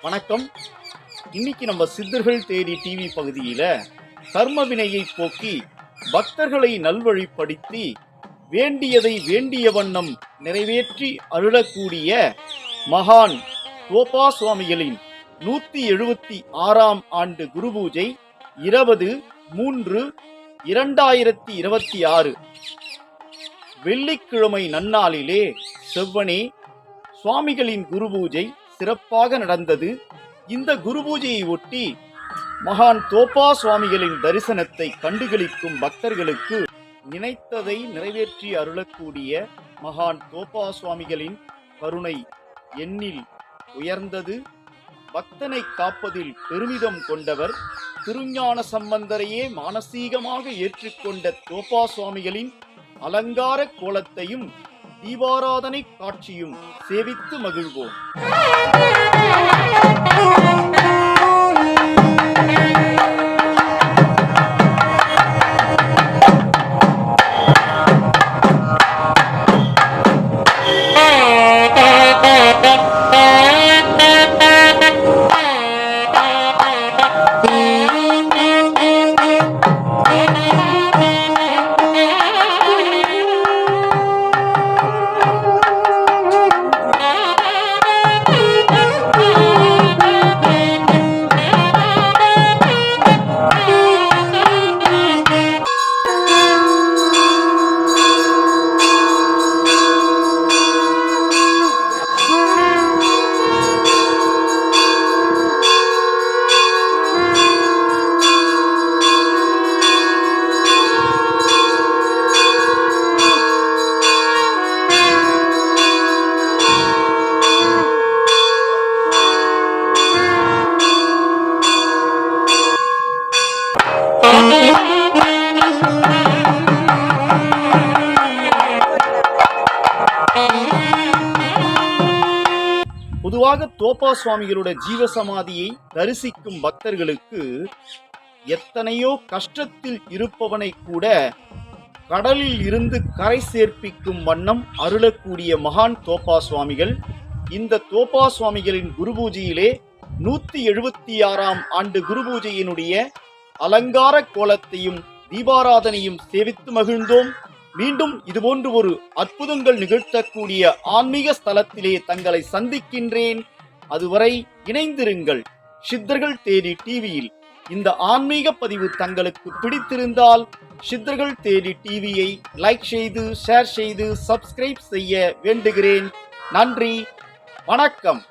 வணக்கம். இன்னைக்கு நம்ம சித்தர்கள் தேடி டிவி பகுதியில கர்மவினையை போக்கி பக்தர்களை நல்வழிப்படுத்தி வேண்டியதை வேண்டிய வண்ணம் நிறைவேற்றி அருளக்கூடிய மகான் தோப்பா சுவாமிகளின் 176ஆம் ஆண்டு குரு பூஜை 20/3/2026 வெள்ளிக்கிழமை நன்னாளிலே செவ்வனே சுவாமிகளின் குரு பூஜை சிறப்பாக நடந்தது. இந்த குரு பூஜையை ஒட்டி மகான் தோப்பா சுவாமிகளின் தரிசனத்தை கண்டுகளிக்கும் பக்தர்களுக்கு நினைத்ததை நிறைவேற்றி அருளக்கூடிய மகான் தோப்பா சுவாமிகளின் கருணை எண்ணில் உயர்ந்தது. பக்தனை காப்பதில் பெருமிதம் கொண்டவர் திருஞான சம்பந்தரையே மானசீகமாக ஏற்றுக்கொண்ட தோப்பா சுவாமிகளின் அலங்கார கோலத்தையும் தீபாராதனை காட்சியும் சேவித்து மகிழ்வோம். பொதுவாக தோப்பா சுவாமிகளுடைய ஜீவசமாதியை தரிசிக்கும் பக்தர்களுக்கு எத்தனையோ கஷ்டத்தில் இருப்பவனை கூட கடலில் இருந்து கரை சேர்ப்பிக்கும் வண்ணம் அருளக்கூடிய மகான் தோப்பா சுவாமிகள். இந்த தோப்பா சுவாமிகளின் குரு பூஜையிலே 176ஆம் ஆண்டு குரு பூஜையினுடைய அலங்கார கோலத்தையும் தீபாராதனையும் சேவித்து மகிழ்ந்தோம். மீண்டும் இதுபோன்று ஒரு அற்புதங்கள் நிகழ்த்தக்கூடிய ஆன்மீக ஸ்தலத்திலே தங்களை சந்திக்கின்றேன். அதுவரை இணைந்திருங்கள் சித்தர்கள் தேடி டிவியில். இந்த ஆன்மீக பதிவு தங்களுக்கு பிடித்திருந்தால் சித்தர்கள் தேடி டிவியை லைக் செய்து ஷேர் செய்து சப்ஸ்கிரைப் செய்ய வேண்டுகிறேன். நன்றி, வணக்கம்.